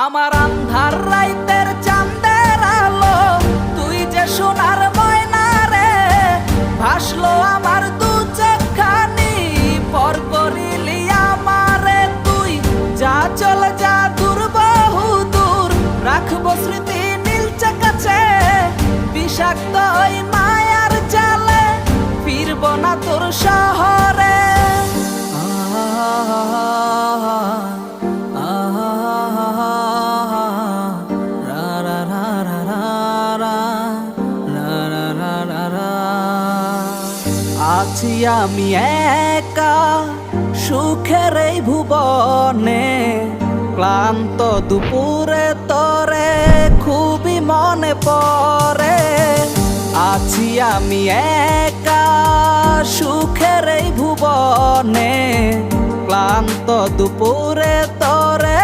আমার আন্ধার রাইতের চাঁদের আলো, তুই যে সোনার ময়না রে, ভাসলো আমার দু চোখখানি, পর করিলি আমারে তুই। যা চল যা দূর বহু দূর, রাখবো স্মৃতি নীলচে কাছে, বিষাক্ত ওই মায়ার জালে ফিরব না তোর শহরে। আছি আমি একা সুখের এই ভুবনে, ক্লান্ত দুপুরে তোরে খুবই মনে পড়ে। আছি আমি একা সুখের এই ভুবনে, ক্লান্ত দুপুরে তোরে